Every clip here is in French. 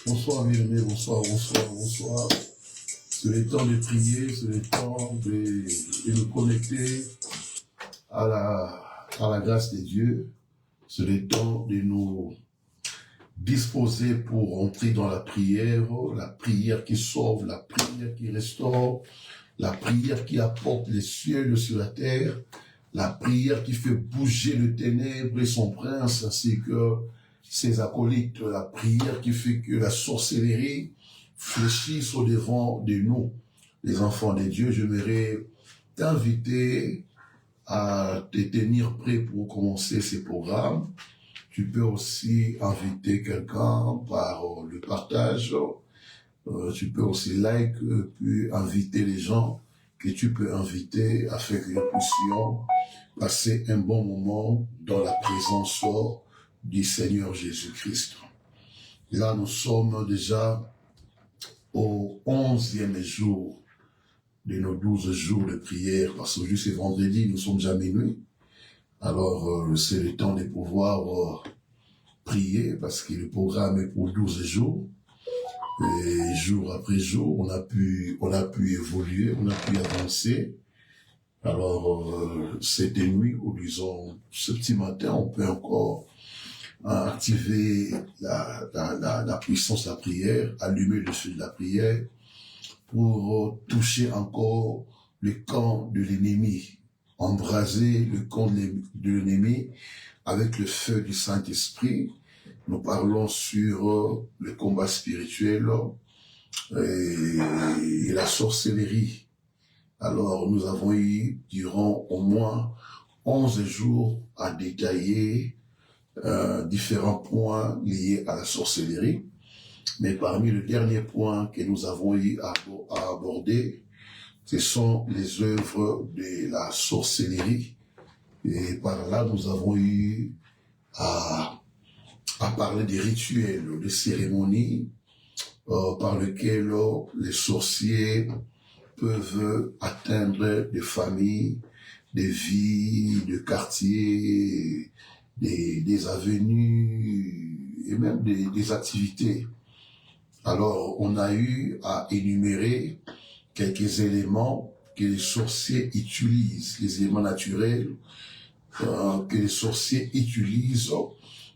Bonsoir, bien-aimés, bonsoir. C'est le temps de prier, c'est le temps de nous connecter à la grâce de Dieu. C'est le temps de nous disposer pour entrer dans la prière qui sauve, la prière qui restaure, la prière qui apporte les cieux sur la terre, la prière qui fait bouger le ténèbre et son prince, ainsi que ses acolytes, la prière qui fait que la sorcellerie fléchisse au devant de nous, les enfants de Dieu. J'aimerais t'inviter à te tenir prêt pour commencer ces programmes. Tu peux aussi inviter quelqu'un par le partage. Tu peux aussi puis inviter les gens que tu peux inviter afin que nous puissions passer un bon moment dans la présence du Seigneur Jésus-Christ. Là, nous sommes déjà au 11e jour de nos 12 jours de prière, parce que juste vendredi, nous sommes déjà minuit. Alors, c'est le temps de pouvoir prier, parce que le programme est pour 12 jours. Et jour après jour, on a pu évoluer, on a pu avancer. Alors, cette nuit, ou disons, ce petit matin, on peut encore activer la puissance de la prière, allumer le feu de la prière pour toucher encore le camp de l'ennemi, embraser le camp de l'ennemi avec le feu du Saint-Esprit. Nous parlons sur le combat spirituel et la sorcellerie. Alors, nous avons eu, durant au moins 11 jours, à détailler différents points liés à la sorcellerie. Mais parmi les derniers points que nous avons eu à aborder, ce sont les œuvres de la sorcellerie. Et par là, nous avons eu à parler des rituels, des cérémonies par lesquelles les sorciers peuvent atteindre des familles, des vies, des quartiers, des avenues et même des activités. Alors, on a eu à énumérer quelques éléments que les sorciers utilisent, les éléments naturels que les sorciers utilisent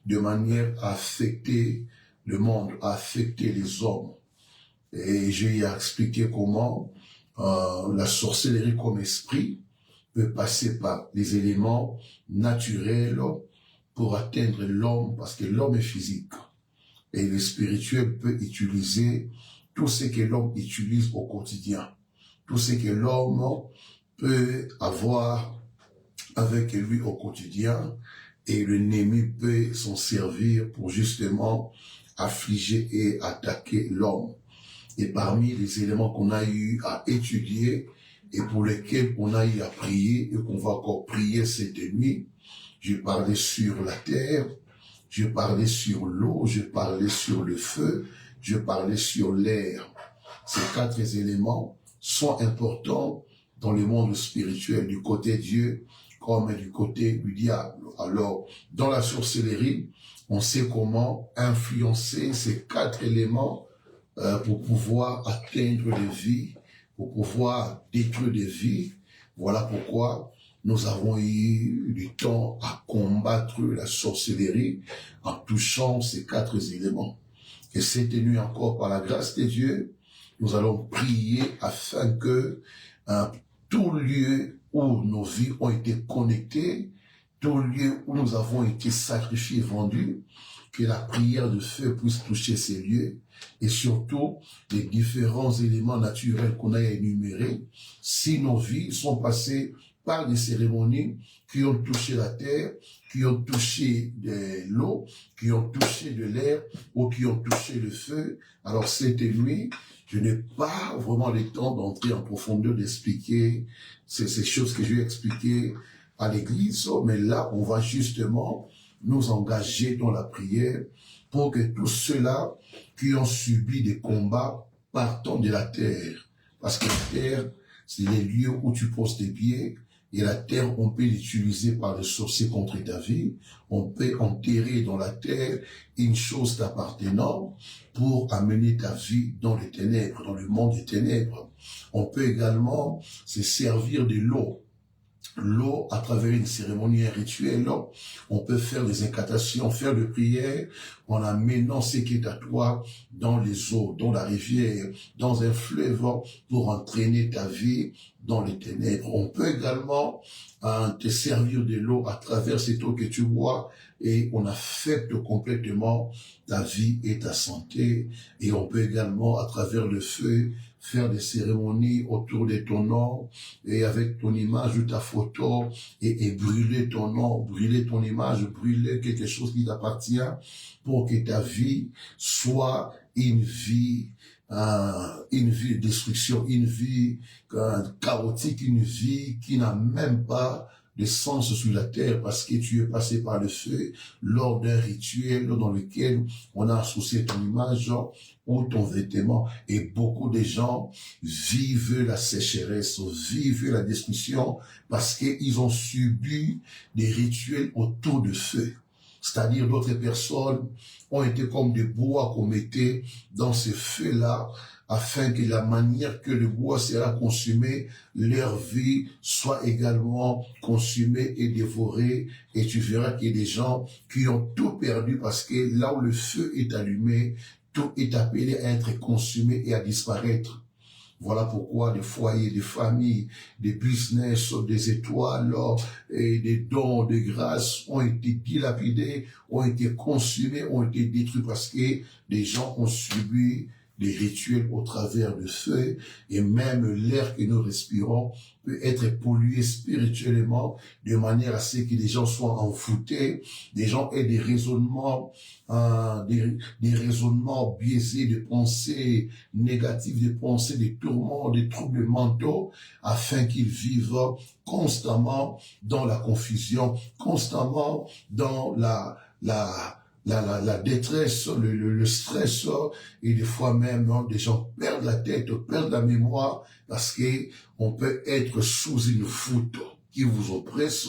de manière à affecter le monde, à affecter les hommes. Et j'ai expliqué comment la sorcellerie comme esprit peut passer par les éléments naturels pour atteindre l'homme, parce que l'homme est physique. Et le spirituel peut utiliser tout ce que l'homme utilise au quotidien, tout ce que l'homme peut avoir avec lui au quotidien, et l'ennemi peut s'en servir pour justement affliger et attaquer l'homme. Et parmi les éléments qu'on a eu à étudier et pour lesquels on a eu à prier et qu'on va encore prier cette nuit, je parlais sur la terre, je parlais sur l'eau, je parlais sur le feu, je parlais sur l'air. Ces 4 éléments sont importants dans le monde spirituel, du côté de Dieu comme du côté du diable. Alors, dans la sorcellerie, on sait comment influencer ces 4 éléments pour pouvoir atteindre des vies, pour pouvoir détruire des vies. Voilà pourquoi nous avons eu du temps à combattre la sorcellerie en touchant ces 4 éléments. Et cette nuit encore, par la grâce de Dieu, nous allons prier afin que tout lieu où nos vies ont été connectées, tout lieu où nous avons été sacrifiés, vendus, que la prière de feu puisse toucher ces lieux, et surtout les différents éléments naturels qu'on a énumérés. Si nos vies sont passées par des cérémonies qui ont touché la terre, qui ont touché de l'eau, qui ont touché de l'air ou qui ont touché le feu, alors cette nuit, je n'ai pas vraiment le temps d'entrer en profondeur, d'expliquer ces choses que je vais expliquer à l'église, mais là, on va justement nous engager dans la prière pour que tous ceux-là qui ont subi des combats partant de la terre, parce que la terre, c'est les lieux où tu poses tes pieds, et la terre, on peut l'utiliser par les sorciers contre ta vie, on peut enterrer dans la terre une chose t'appartenant pour amener ta vie dans les ténèbres, dans le monde des ténèbres. On peut également se servir de l'eau. L'eau, à travers une cérémonie, un rituel, on peut faire des incantations, faire des prières en amenant ce qui est à toi dans les eaux, dans la rivière, dans un fleuve, pour entraîner ta vie dans les ténèbres. On peut également te servir de l'eau à travers cette eau que tu bois et on affecte complètement ta vie et ta santé. Et on peut également, à travers le feu, faire des cérémonies autour de ton nom et avec ton image ou ta photo et brûler ton nom, brûler ton image, brûler quelque chose qui t'appartient pour que ta vie soit une vie de destruction, une vie chaotique, une vie qui n'a même pas de sens sur la terre parce que tu es passé par le feu lors d'un rituel dans lequel on a associé ton image ou ton vêtement. Et beaucoup de gens vivent la sécheresse, vivent la destruction parce qu'ils ont subi des rituels autour du feu. C'est-à-dire d'autres personnes ont été comme des bois qu'on mettait dans ce feu-là afin que la manière que le bois sera consumé, leur vie soit également consumée et dévorée. Et tu verras qu'il y a des gens qui ont tout perdu parce que là où le feu est allumé, tout est appelé à être consumé et à disparaître. Voilà pourquoi des foyers, des familles, des business, des étoiles et des dons de grâce ont été dilapidés, ont été consumés, ont été détruits parce que les gens ont subi des rituels au travers du feu et même l'air que nous respirons peut être pollué spirituellement de manière à ce que les gens soient envoûtés, des gens aient des raisonnements biaisés, de pensées négatives, de pensées, des tourments, des troubles mentaux, afin qu'ils vivent constamment dans la confusion, constamment dans la détresse, le stress, et des fois même, des gens perdent la tête, perdent la mémoire, parce que on peut être sous une voûte qui vous oppresse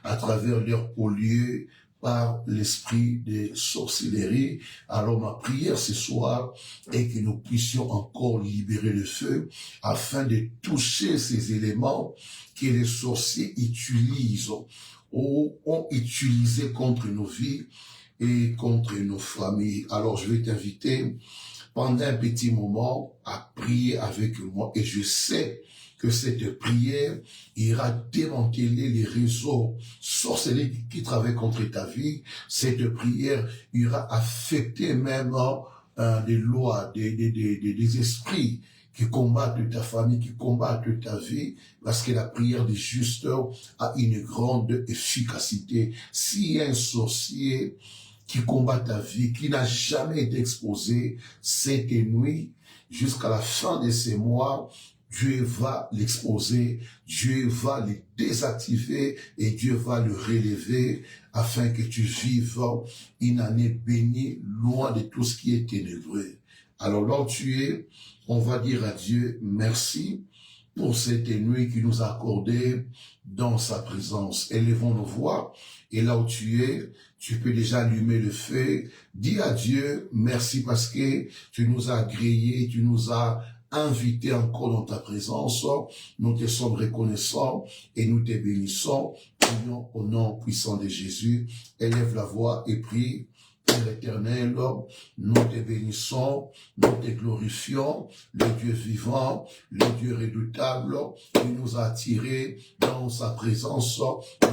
à travers leur lieu par l'esprit de sorcellerie. Alors ma prière ce soir est que nous puissions encore libérer le feu afin de toucher ces éléments que les sorciers utilisent ou ont utilisé contre nos vies et contre nos familles. Alors je vais t'inviter pendant un petit moment à prier avec moi. Et je sais que cette prière ira démanteler les réseaux sorcelleries qui travaillent contre ta vie. Cette prière ira affecter même des lois, des esprits qui combattent ta famille, qui combattent ta vie, parce que la prière des justes a une grande efficacité. S'il y a un sorcier qui combat ta vie, qui n'a jamais été exposé, cette nuit, jusqu'à la fin de ces mois, Dieu va l'exposer, Dieu va le désactiver et Dieu va le relever afin que tu vives une année bénie, loin de tout ce qui est ténébreux. Alors là où tu es, on va dire à Dieu merci pour cette nuit qu'il nous a accordée dans sa présence. Élevons nos voix et là où tu es, tu peux déjà allumer le feu. Dis à Dieu merci parce que tu nous as agréés, tu nous as invités encore dans ta présence. Nous te sommes reconnaissants et nous te bénissons. Prions au nom puissant de Jésus. Élève la voix et prie. Père éternel, nous te bénissons, nous te glorifions, le Dieu vivant, le Dieu redoutable, qui nous a attirés dans sa présence.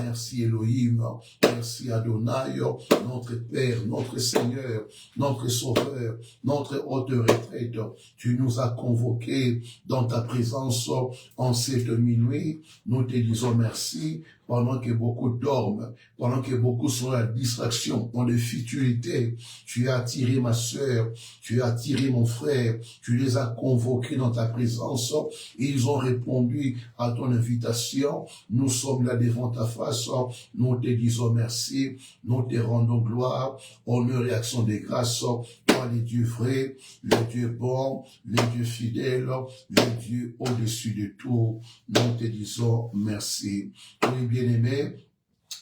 Merci Elohim, merci Adonai, notre Père, notre Seigneur, notre Sauveur, notre haute retraite. Tu nous as convoqués dans ta présence en cette minuit. Nous te disons merci. Pendant que beaucoup dorment, pendant que beaucoup sont à la distraction, dans les futilités, tu as attiré ma sœur, tu as attiré mon frère, tu les as convoqués dans ta présence, et ils ont répondu à ton invitation. Nous sommes là devant ta face, nous te disons merci, nous te rendons gloire, honneur et action de grâce, toi le Dieu vrai, le Dieu bon, le Dieu fidèle, le Dieu au-dessus de tout, nous te disons merci. Oui, bien-aimés,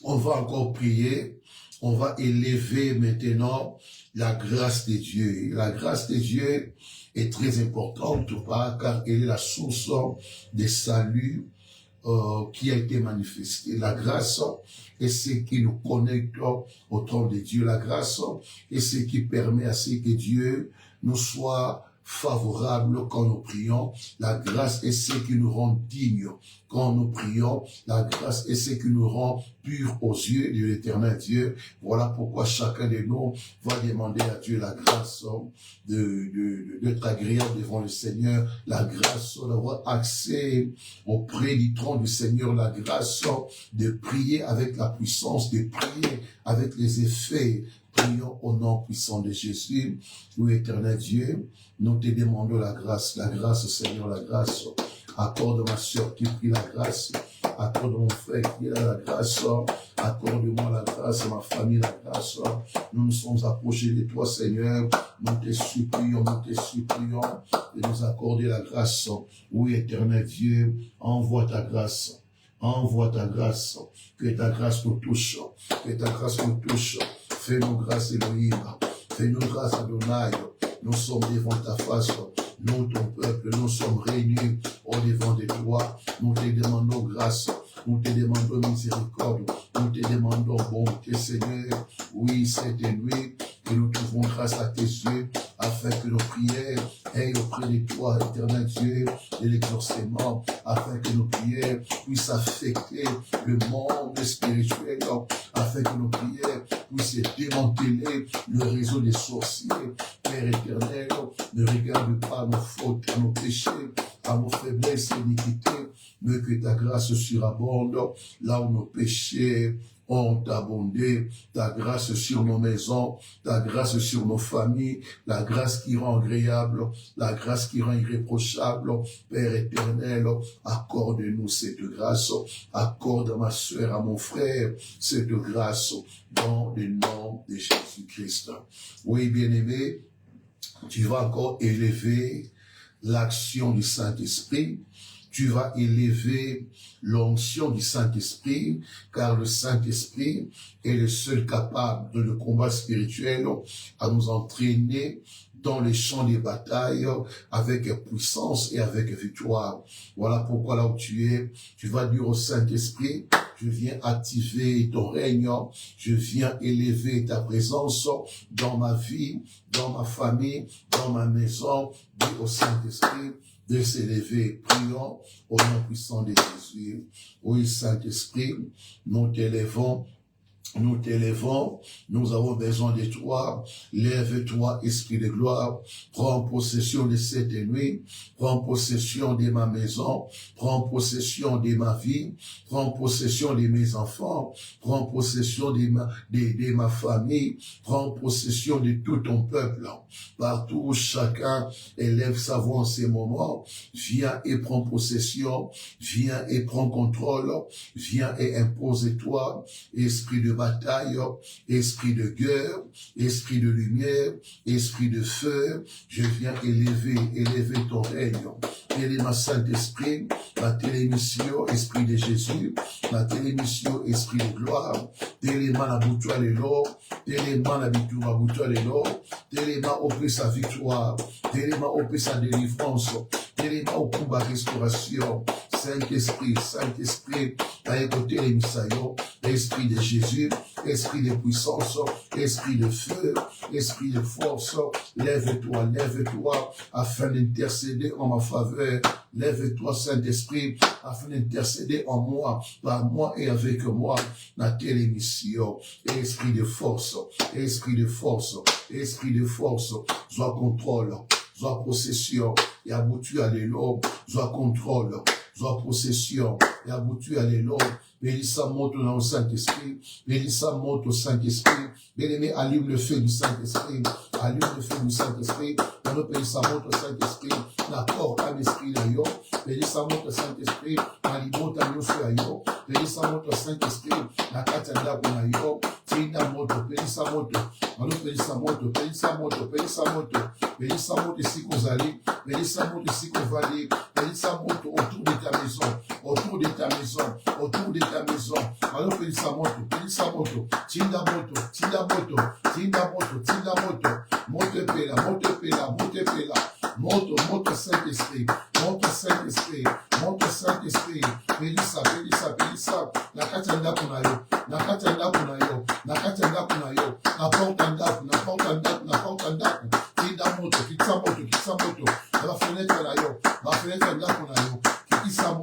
on va encore prier, on va élever maintenant la grâce de Dieu. La grâce de Dieu est très importante, car elle est la source des saluts qui a été manifesté. La grâce est ce qui nous connecte au trône de Dieu. La grâce est ce qui permet à ce que Dieu nous soit favorable quand nous prions. La grâce est ce qui nous rend dignes quand nous prions. La grâce est ce qui nous rend purs aux yeux de l'éternel Dieu. Voilà pourquoi chacun de nous va demander à Dieu la grâce d'être agréable devant le Seigneur, la grâce d'avoir accès auprès du trône du Seigneur, la grâce de prier avec la puissance, de prier avec les effets. Prions au nom puissant de Jésus. Nous, éternel Dieu, nous te demandons la grâce, Seigneur, la grâce. Accorde ma soeur qui prie la grâce. Accorde mon frère qui a la grâce. Accorde-moi la grâce, ma famille la grâce. Nous nous sommes approchés de toi, Seigneur. Nous te supplions de nous accorder la grâce. Oui, éternel Dieu, envoie ta grâce. Envoie ta grâce. Que ta grâce nous touche. Que ta grâce nous touche. Fais-nous grâce, Elohim. Fais-nous grâce, Adonai. Nous sommes devant ta face. Nous, ton peuple, nous sommes réunis au devant de toi. Nous te demandons grâce. Nous te demandons miséricorde. Nous te demandons bonté, Seigneur. Oui, cette nuit, que nous trouvons grâce à tes yeux, afin que nos prières aient auprès de toi, éternel Dieu, de l'exaucement, afin que nos prières puissent affecter le monde spirituel, afin que nos prières puissent démanteler le réseau des sorciers. Père éternel, ne regarde pas nos fautes, à nos péchés, à nos faiblesses et iniquités, mais que ta grâce surabonde là où nos péchés ont abondé, ta grâce sur nos maisons, ta grâce sur nos familles, la grâce qui rend agréable, la grâce qui rend irréprochable. Père éternel, accorde-nous cette grâce, accorde à ma soeur, à mon frère, cette grâce dans le nom de Jésus-Christ. Oui, bien-aimé, tu vas encore élever l'action du Saint-Esprit. Tu vas élever l'onction du Saint-Esprit, car le Saint-Esprit est le seul capable, de le combat spirituel, à nous entraîner dans les champs des batailles avec puissance et avec victoire. Voilà pourquoi là où tu es, tu vas dire au Saint-Esprit, je viens activer ton règne, je viens élever ta présence dans ma vie, dans ma famille, dans ma maison. Dis au Saint-Esprit de s'élever. Prions au nom puissant de Jésus. Oui, Saint-Esprit, nous t'élevons. Nous t'élevons, nous avons besoin de toi. Lève-toi, Esprit de gloire. Prends possession de cette nuit. Prends possession de ma maison. Prends possession de ma vie. Prends possession de mes enfants. Prends possession de ma famille. Prends possession de tout ton peuple. Partout où chacun élève sa voix en ces moments, viens et prends possession. Viens et prends contrôle. Viens et impose-toi, Esprit de bataille, esprit de guerre, esprit de lumière, esprit de feu, je viens élever ton règne. Télé ma Saint-Esprit, ma télémission, Esprit de Jésus, ma télémission, Esprit de gloire, télé ma boutoir de l'or, télé ma boutoir de l'or, télé ma opé sa victoire, télé ma opé sa délivrance, télé ma opé sa restauration. Saint-Esprit, Saint-Esprit, à écouter les missaillons, Esprit de Jésus, Esprit de puissance, Esprit de feu, Esprit de force, lève-toi, afin d'intercéder en ma faveur. Lève-toi, Saint-Esprit, afin d'intercéder en moi, par moi et avec moi, dans telle émission. Esprit de force, Esprit de force, Esprit de force, soit contrôle, soit possession, et aboutu à l'élo, soit contrôle, soit possession, et aboutu à l'élo. Mélissa monte dans le Saint-Esprit. Mélissa monte au Saint-Esprit. Bien-aimé, allume le feu du Saint-Esprit. Allume le feu du Saint-Esprit. Mélissa monte au Saint-Esprit. L'accord à l'Esprit d'ailleurs. Mélissa monte au Saint-Esprit. Malibot à nous sur ailleurs. Mélissa monte au Saint-Esprit. La katanda pour ailleurs. Tina monte. Mélissa monte. Mélissa monte. Mélissa monte. Mélissa monte. Mélissa monte ici qu'on allait. Mélissa monte ici qu'on va aller. Mélissa monte autour de ta maison. Autour de ta maison. Autour de ta maison. Alors Mélissa monte. Mélissa monte. Tina monte. Tina monte. Tina monte. Tina monte. Monte pela. Monte pela. Monte pela. Monte Saint-Esprit. Monte Saint-Esprit. Monte Saint-Esprit. Mélissa. Mélissa. Mélissa. La katanda kunayo. La katanda kunayo. La katanda kunayo. La porte en date. La porte en date. La porte en date. Tina monte. Kitsa monte. Kitsa monte. La fenêtre là yo. La fenêtre là kunayo. Kitsa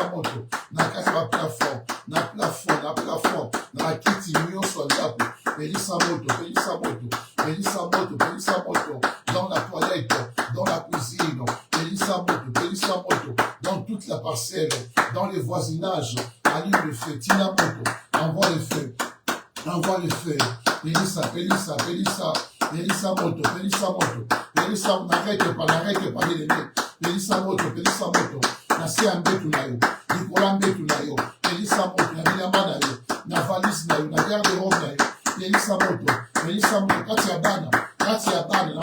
monte. Na kasa plafond. Na plafond. Na kiti mio sondapo. Mélissa monte. Mélissa monte. Mélissa monte. Mélissa monte. Dans la toilette. Dans la cuisine. Mélissa monte. Mélissa monte. Dans toute la parcelle. Dans les voisinages. Allume le feu. Tina monte. Envoie le feu. Envoie le feu. Mélissa monte. Mélissa, n'arrête pas de l'aimer. Mélissa monte. Na mbetu na yo, Nicolas mbetu na yo, Mélissa moto, na bilamba na yo, na valise na yo, na garde-robe na yo, Mélissa moto, kati ya bana, na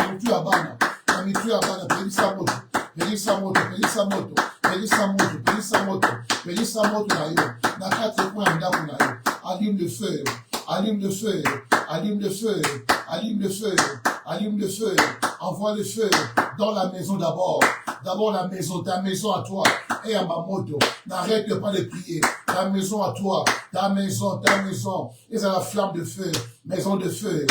mutu ya bana, Mélissa moto na yo, na kati ya kwa ndaku na yo, allume le feu, envoie le feu dans la maison d'abord la maison, ta maison à toi, et à ma moto, n'arrête pas de prier, ta maison à toi, ta maison, et c'est la flamme de feu, maison de feu,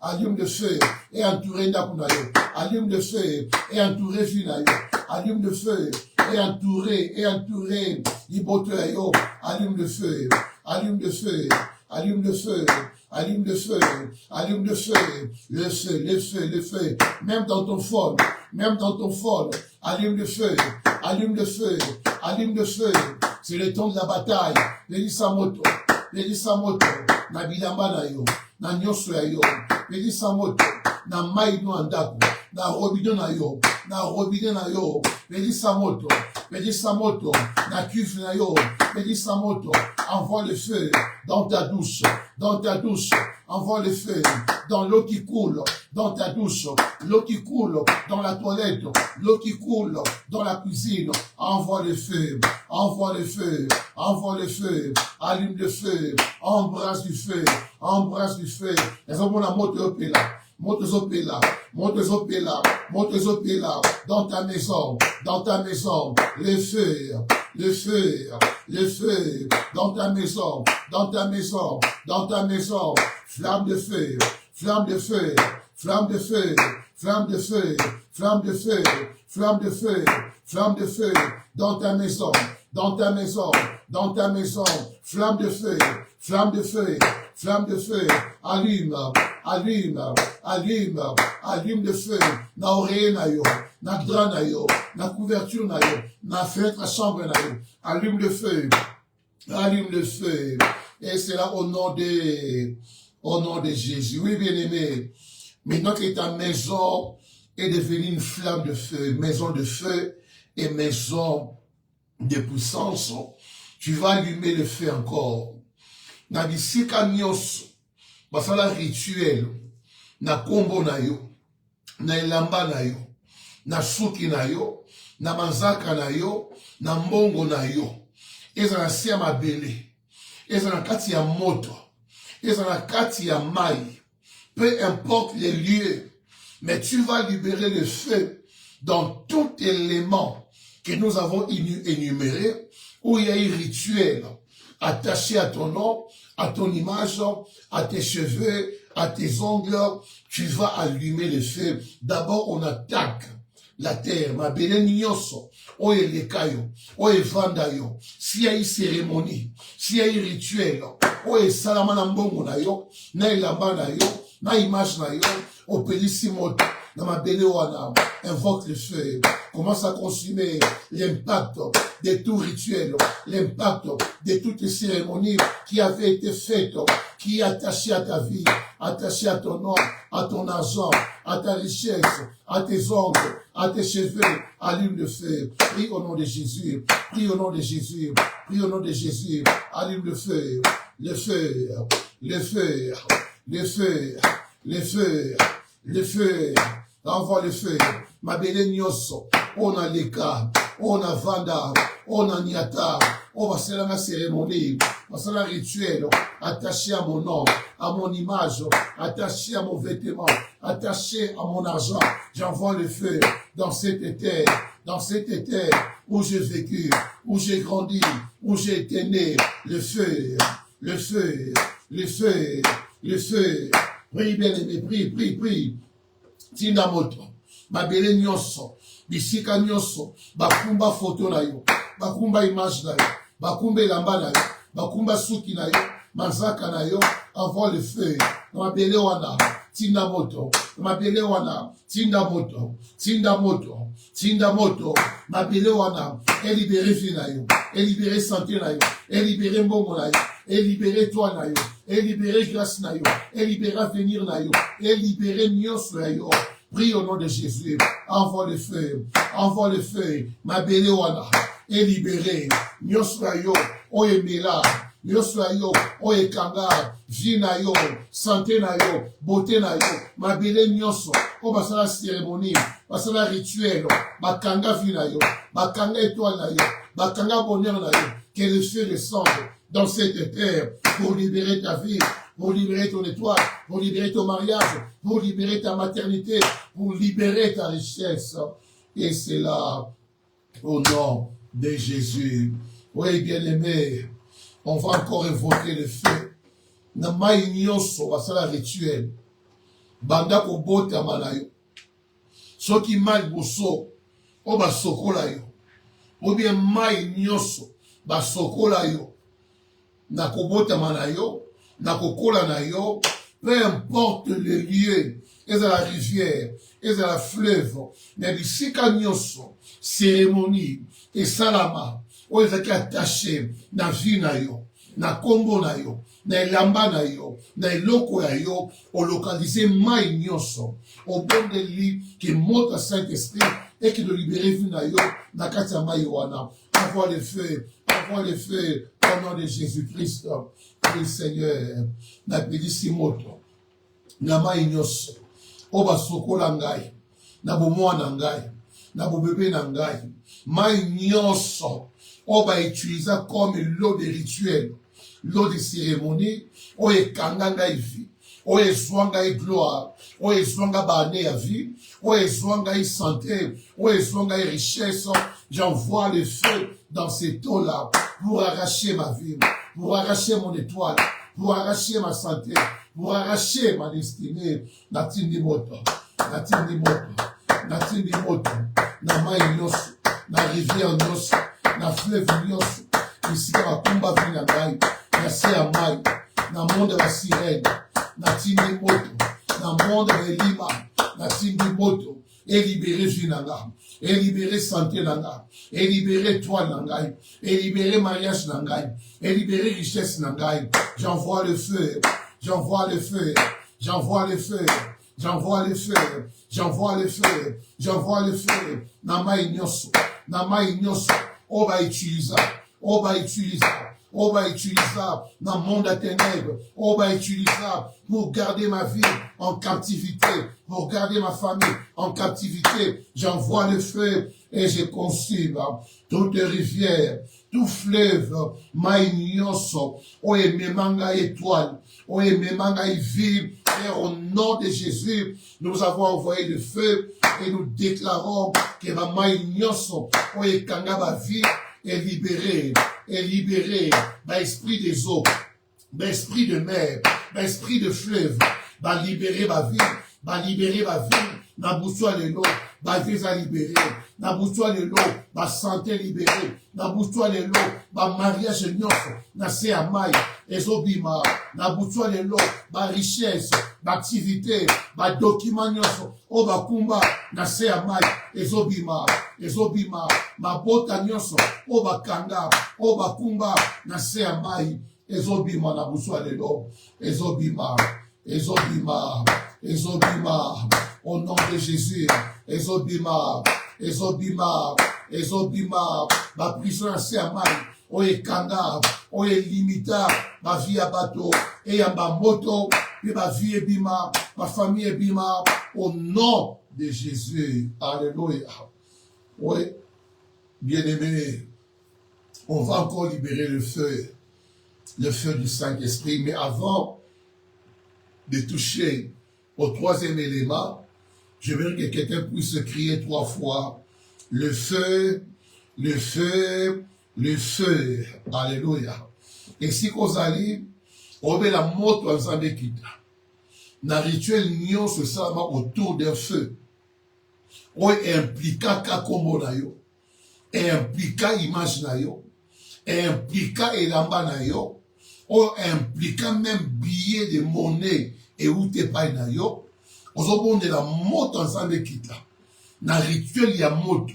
allume le feu, et entouré Nakunayo, allume le feu, et entouré Finayo, allume le feu, et entouré Ibotoyo, allume le feu, le feu, même dans ton phone, allume le feu, c'est le temps de la bataille, Mélissa moto, na bilamba na yo, na nyoso ya yo, Mélissa moto, na mai no andako, na robido na yo, Mélissa moto, na cuve na yo, Mélissa moto, envoie le feu dans ta douche, envoie le feu dans l'eau qui coule, dans ta douche, l'eau qui coule dans la toilette, l'eau qui coule dans la cuisine, envoie le feu, allume le feu, embrasse du feu, les hommes la moto opéla, monte zopela, monte zopela, monte zopela, dans ta maison, le feu, le feu, le feu, dans ta maison, dans ta maison, dans ta maison, flamme de feu, flamme de feu, flamme de feu, flamme de feu, flamme de feu, flamme de feu, flamme de feu, dans ta maison, dans ta maison, dans ta maison, flamme de feu, flamme de feu, flamme de feu, allume, allume, allume, allume le feu, na oreille na yo, na drap na yo, na couverture na yo, na fenêtre, chambre na yo, allume le feu, et c'est là au nom de Jésus. Oui, bien-aimé, maintenant que ta maison est devenue une flamme de feu, maison de feu et maison de puissance, tu vas allumer le feu encore. Na bisika nyonso, basala rituel, na kombo na yo, na elamba na yo, na suki na yo, na manzaka na yo, na mbongo na yo, eza na se ya mabele, eza na kati ya moto, eza na kati ya mai, peu importe les lieux, mais tu vas libérer le feu dans tout élément que nous avons énuméré, où il y a un rituel attaché à ton nom, à ton image, à tes cheveux, à tes ongles, tu vas allumer le feu. D'abord, on attaque la terre. Ma belle nyonso, oye lekayo, oye vandayo, s'il y a une cérémonie, s'il y a un rituel, oye salama na mbongo na yo, na ilamba na yo, na image na yo, opelissimoto, na ma belle wana, invoque le feu, commence à consumer l'impact de tout rituel, l'impact de toutes les cérémonies qui avaient été faites, qui est attaché à ta vie, attaché à ton nom, à ton argent, à ta richesse, à tes ongles, à tes cheveux, allume le feu. Prie au nom de Jésus, prie au nom de Jésus, prie au nom de Jésus, allume le feu, le feu, le feu, le feu, le feu, le feu, envoie le feu. Ma belle nyonso, on a leka, on a vanda, on a niata, on va faire la cérémonie, on va faire un rituel, attaché à mon nom, à mon image, attaché à mon vêtement, attaché à mon argent. J'envoie le feu dans cette terre où j'ai vécu, où j'ai grandi, où j'ai été né. Le feu, le feu, le feu, le feu. Prie, bien-aimé, prie. Tinamoto, mabele nyonso, bisika nyonso, bakumba photo na yo, bakumba image na yo, bakumba elamba na yo, bakumba suki na yo, manzaka na yo, envoie le feu, mabele wana, tinamoto, mabele wana, tindamoto, mabele wana, et libérer vie na yo, et libérer santé na yo, et libérer mbongo na yo, et libérer toi na yo, et libérer grâce na yo, et libérer avenir na yo, et libérer nyonso na yo. Prie au nom de Jésus, envoie le feu, ma belle wana, et libérer nyonso na yo, oye mela, nyonso na yo, oye kanga, vie na yo, santé na yo, beauté na yo, ma belle nyonso, o basala cérémonie, basala rituel, bakanga vie na yo, bakanga étoile na yo, bakanga bonheur na yo, que le feu descende dans cette terre pour libérer ta vie, pour libérer ton étoile, pour libérer ton mariage, pour libérer ta maternité, pour libérer ta richesse. Et c'est là, au nom de Jésus. Oui, bien-aimé, on va encore évoquer le feu. Na mai nyonso wasala rituel. Banda ko bota manayo. Soki mai boso, o ba sokola yo. Ou bien mai nyonso, ba sokola yo. Na ko bota manayo. Na kokola na yo, peu importe le lieu, et à la rivière, et à la fleuve, mais bisika nyonso, cérémonie, et salama, ou ezaki attaché, na vie na yo, na kombo na yo, na elamba na yo, na eloko ya yo, au localiser mai nyonso, au bon de lui, qui monte à Saint-Esprit, et qui de libérer vie na yo, na kati ya mai wana. Envoie le feu, au nom de Jésus-Christ. Oui, Seigneur, na pedisi moto, na mai nyonso, oba sokola ngai, na bomwana ngai, na bobebe na ngai, mai nyonso, oba utiliser comme l'eau de rituel, l'eau de cérémonie, o ekanga ngai vi, oyo ezwanga ye gloire, oyo ezwanga bane ya vie, oyo ezwanga ye santé, oyo ezwanga ye richesse. J'envoie le feu dans cette eau-là pour arracher ma vie, pour arracher mon étoile, pour arracher ma santé, pour arracher ma destinée. Natindi moto, natindi moto, natindi moto, na mai nyonso, na rivière nyonso, na fleuve nyonso, ici ka bakumba vi na ngai, na se ya mai, na monde ya sirène, natindi moto, na monde ya elima, natindi moto, et libérer vie na ngai, et libérer santé na ngai, et libérer toi na ngai, et libérer mariage na ngai, et libérer richesse na ngai. J'envoie le feu, j'envoie le feu, j'envoie le feu, j'envoie le feu, j'envoie le feu, j'envoie le feu. Na mai nyonso, on va utiliser, on va utiliser. On va utiliser dans le monde à ténèbres. On va utiliser pour garder ma vie en captivité, pour garder ma famille en captivité. J'envoie le feu et je consume toute rivière, tout fleuve, maïnioso, oye memanga étoile, oye memanga ville. Et au nom de Jésus, nous avons envoyé le feu et nous déclarons que ma maïnioso, oye kanga ma vie est libérée. Est libéré, l'esprit des eaux, l'esprit de mer, l'esprit de fleuve, va libérer ma vie, na boussoua de l'eau, ma vie va libérer, na boussoua de l'eau, ma santé libérée, na boussoua de l'eau, ma mariage nyonso, na se amai, ezobima, na boussoua de l'eau, ma richesse, ma activité, ma document nyonso, o bakumba, na se amai, ezobima, ma bota nyonso, o bakanga, o bakumba, na se amai, ezobima, na boussoua de l'eau, ezobima, au nom de Jésus, ezobima, ma prison se amai, oye kanga, oye limita, ma vie à bateau, et à ma moto, et ma vie est bima, ma famille est bima, au nom de Jésus. Alléluia. Oui, bien-aimé, on va encore libérer le feu du Saint-Esprit, mais avant de toucher au troisième élément, je veux que quelqu'un puisse crier 3 fois, le feu, le feu, le feu. Alléluia. Et si vous allez, on met la moto ensemble kita. Na rituel nyonso salama autour d'un feu. On implica kakombo na yo. Implica image na yo. Implica elamba na yo. On implica même billet de monnaie et où te paye na yo. On se la moto ensemble kita. Na rituel ya moto.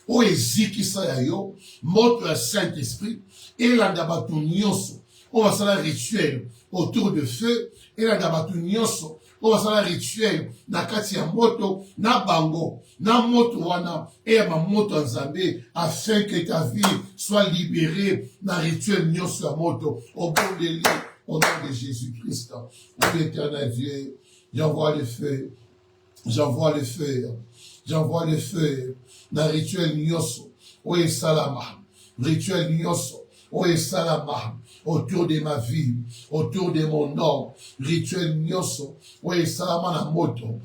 O ezikisa ya yo, moto ya Saint-Esprit, et la dabatu nyonso, on va faire un rituel autour de feu, et la dabatu nyonso, on va faire un rituel na kati ya moto, na bango, na moto wana, et ma moto nzambe, afin que ta vie soit libérée, na rituel nyonso ya moto, au bon délai, au nom de Jésus-Christ. Ô l'éternel Dieu, j'envoie le feu, j'envoie le feu, j'envoie le feu. Na rituel nyonso, oye salama, rituel nyonso, oye salama, autour de ma vie, autour de mon nom, rituel nyonso, oye salama na moto,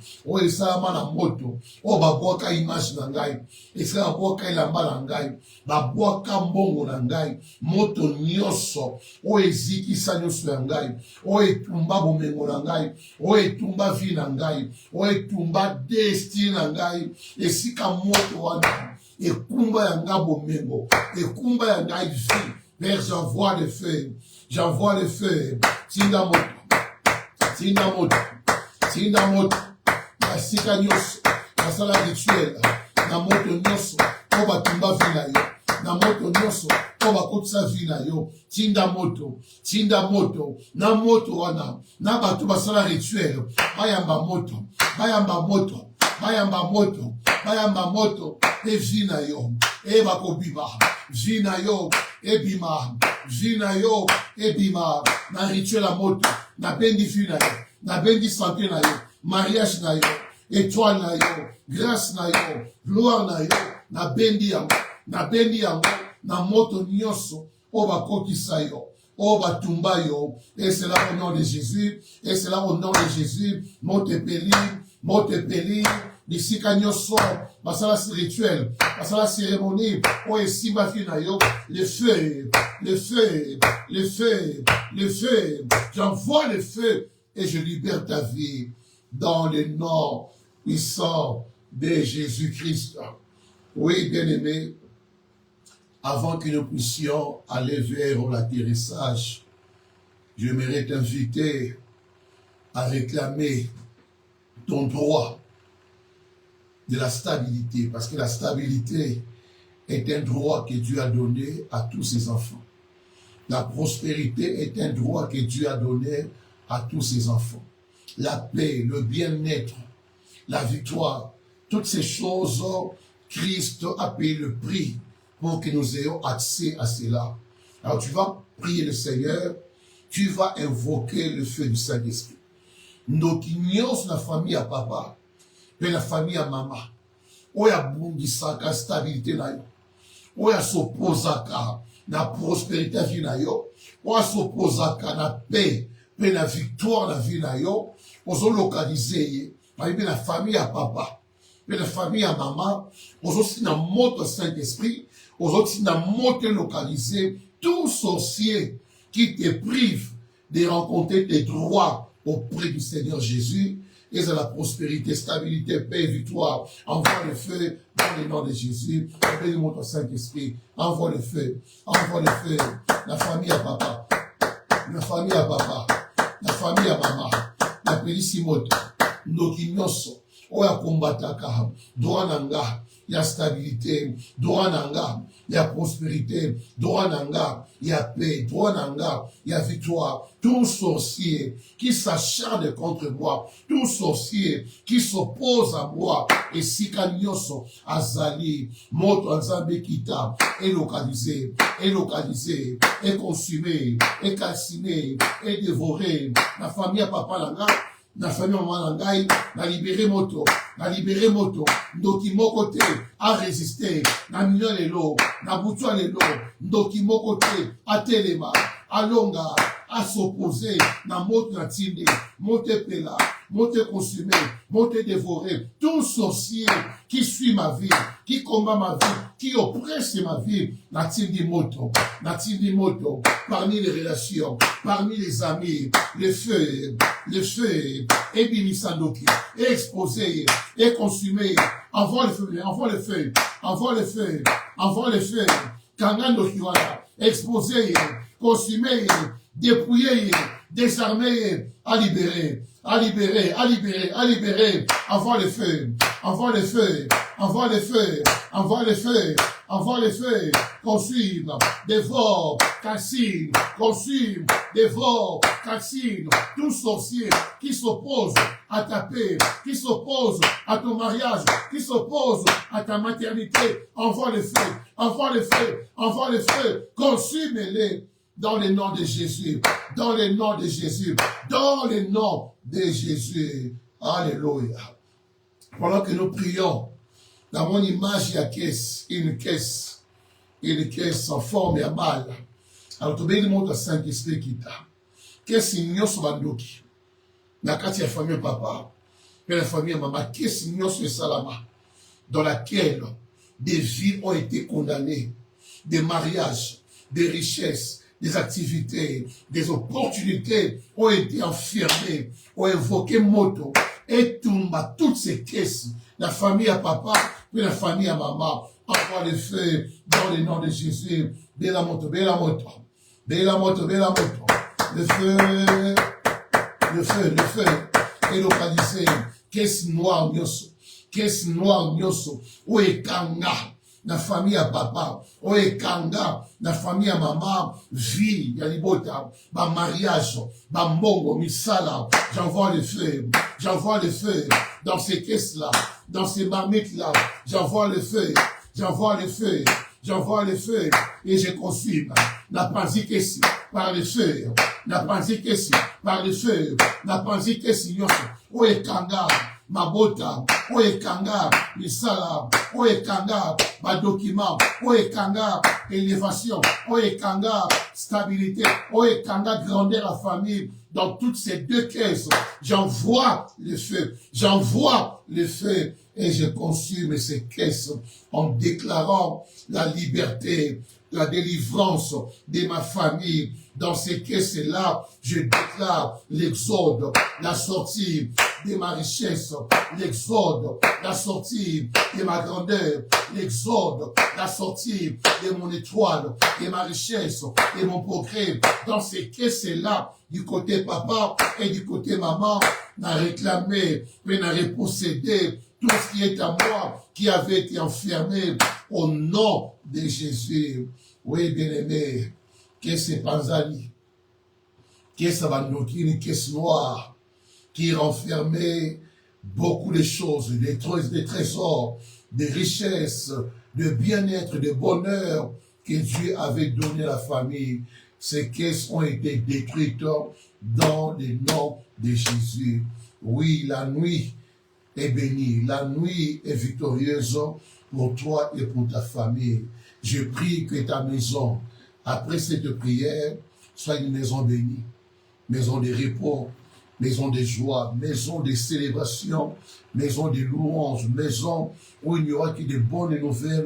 o babwaka image na ngai, esika babwaka elamba na ngai, babwaka mbongo na ngai, moto nyonso, oye ezikisa nyonso ya ngai, oye tumba bomengo na ngai, oye tumba vie na ngai, oye tumba destiny na ngai, esika moto wana, ekumba ya ngai bomengo, ekumba ya ngai vie. Père, j'envoie le feu, tinda moto, basika nyonso, basala rituel, na moto nyonso, po batumba vi na yo, na moto nyonso, po bakotisa vi na yo, tinda moto, na moto wana, na bato basala rituel, bayamba moto, e vi na yo, e bakobima, vi na yo, ebima, na rituel la moto, na bendi fi na yo, na bendi santé na yo, mariage na yo, étoile na yo, grâce na yo, gloire na yo, na bendi yango, na moto nyonso, o bakokisa yo, Oh Batumbayo, et c'est là au nom de Jésus, et c'est là au nom de Jésus, Montepeli, d'ici Kanyoso, Basala rituel, Basala cérémonie, oh et si ma fille nayo, le feu, j'envoie le feu et je libère ta vie dans le nom puissant de Jésus-Christ. Oui, bien-aimé, avant que nous puissions aller vers l'atterrissage, j'aimerais t'inviter à réclamer ton droit de la stabilité, parce que la stabilité est un droit que Dieu a donné à tous ses enfants. La prospérité est un droit que Dieu a donné à tous ses enfants. La paix, le bien-être, la victoire, toutes ces choses, Christ a payé le prix pour que nous ayons accès à cela. Alors tu vas prier le Seigneur, tu vas invoquer le feu du Saint-Esprit. Nous ignorons la famille à papa, et la famille à maman. Oya bundisaka stabilité na yo. Oya s'opposaka na prospérité à vie na yo. Oya s'opposaka na paix, et na victoire na vie na yo. Ozo localiser la famille à papa, et la famille à maman. Ozo si na moto Saint-Esprit. Aujourd'hui, n'a monté localisé tout sorcier qui te prive de rencontrer tes droits auprès du Seigneur Jésus. Et c'est la prospérité, stabilité, paix, victoire. Envoie le feu dans le nom de Jésus. Bénis-moi ton Saint-Esprit. Envoie le feu. Envoie le feu. La famille à papa. La famille à papa. La famille à maman. La pélicimoto. Nokinyoso. Oya kombataka. Douananga. Il y a stabilité, Douananga, il y a prospérité, Douananga, il y a paix, Douananga, il y a victoire. Tout sorcier qui s'acharne contre moi, tout sorcier qui s'oppose à moi, et Sikanyoso, Azali, Moto Azambe Kita, est localisé, est consumé, est calciné, est dévoré. La famille à papa Langa, la famille à maman Langaï, la libéré moto, ndoki moko te a résister, na minyo lelo, na butwa lelo, ndoki moko te a telema, a longa, a s'opposer, na moto na tinde, mote pela, mote consumé, mote dévoré, tout sorcier qui suit ma vie, qui combat ma vie, qui oppresse ma vie, na tindi moto, parmi les relations, parmi les amis, le feu, et bimisandoki, et exposé, et consumé, envoie le feu, kangando kiwala, exposé, consumé, dépouillé, désarmé, à libérer, envoie le feu, consume, dévore, calcine, tout sorcier qui s'oppose à ta paix, qui s'oppose à ton mariage, qui s'oppose à ta maternité, envoie le feu, consume-les dans le nom de Jésus, Alléluia. Pendant que nous prions, dans mon image, il y a une caisse en forme et à mal. Alors, tu veux dire, Saint-Esprit qui t'a. Qu'est-ce qu'il y a sur Bandoki? Dans la famille papa, et la famille maman, qu'est-ce qu'il y a sur Salama? Dans laquelle des vies ont été condamnées, des mariages, des richesses, des activités, des opportunités ont été enfermées, ont invoqué moto, et Tumba, toutes ces caisses, la famille à papa, puis la famille à maman, envoie le feu dans le nom de Jésus. Bella moto. Le feu est localisé. Caisse noire nyoso, oekanga, na famille à papa, oekanga, na famille à maman, vie, yalibota, ba mariage, ba mbongo, misala, j'envoie le feu dans ces caisses-là, dans ces marmites-là, j'envoie le feu, et je consume, n'a pas ici, par le feu, n'a pas ici, par le feu, n'a pas ici, oekanga, mabota, oekanga, misala, oekanga, document, oekanga, élévation, oekanga, stabilité, oekanga, grandeur la famille. Dans toutes ces deux caisses, j'envoie le feu, j'envoie le feu et je consume ces caisses en déclarant la liberté, la délivrance de ma famille. Dans ces caisses-là, je déclare l'exode, la sortie de ma richesse, l'exode, la sortie de ma grandeur, l'exode, la sortie de mon étoile, de ma richesse, de mon progrès. Dans ces caisses-là, du côté papa et du côté maman, n'a réclamé, mais n'a repossédé tout ce qui est à moi, qui avait été enfermé au nom de Jésus. Oui, bien-aimé, qu'est-ce Panzani, qu'est-ce Bandokini, qu'est-ce noir, qui renfermait beaucoup de choses, des trésors, des richesses, de bien-être, de bonheur que Dieu avait donné à la famille. Ces caisses ont été détruites dans le nom de Jésus. Oui, la nuit est bénie, la nuit est victorieuse pour toi et pour ta famille. Je prie que ta maison, après cette prière, soit une maison bénie, maison de repos, maison de joie, maison de célébration, maison de louange, maison où il n'y aura que de bonnes nouvelles,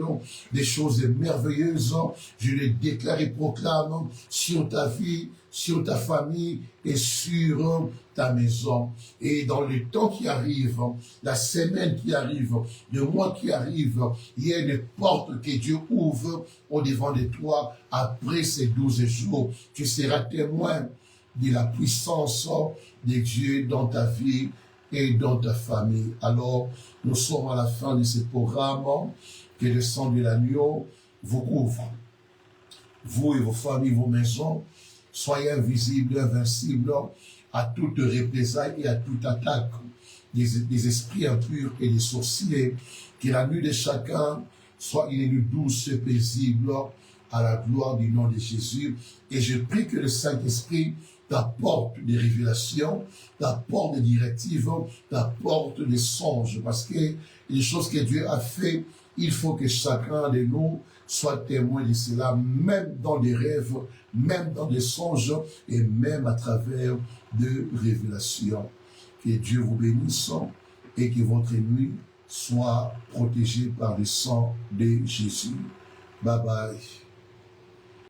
des choses merveilleuses. Je les déclare et proclame sur ta vie, sur ta famille et sur ta maison. Et dans le temps qui arrive, la semaine qui arrive, le mois qui arrive, il y a une porte que Dieu ouvre au devant de toi. Après ces 12 jours, tu seras témoin de la puissance de Dieu dans ta vie et dans ta famille. Alors, nous sommes à la fin de ce programme. Que le sang de l'agneau vous couvre. Vous et vos familles, vos maisons, soyez invisibles, invincibles à toute représailles et à toute attaque des esprits impurs et des sorciers. Que la nuit de chacun soit une nuit douce et paisible à la gloire du nom de Jésus. Et je prie que le Saint-Esprit t'apporte des révélations, t'apporte des directives, t'apporte des songes. Parce que les choses que Dieu a fait, il faut que chacun de nous soit témoin de cela, même dans des rêves, même dans des songes, et même à travers de révélations. Que Dieu vous bénisse et que votre nuit soit protégée par le sang de Jésus. Bye bye.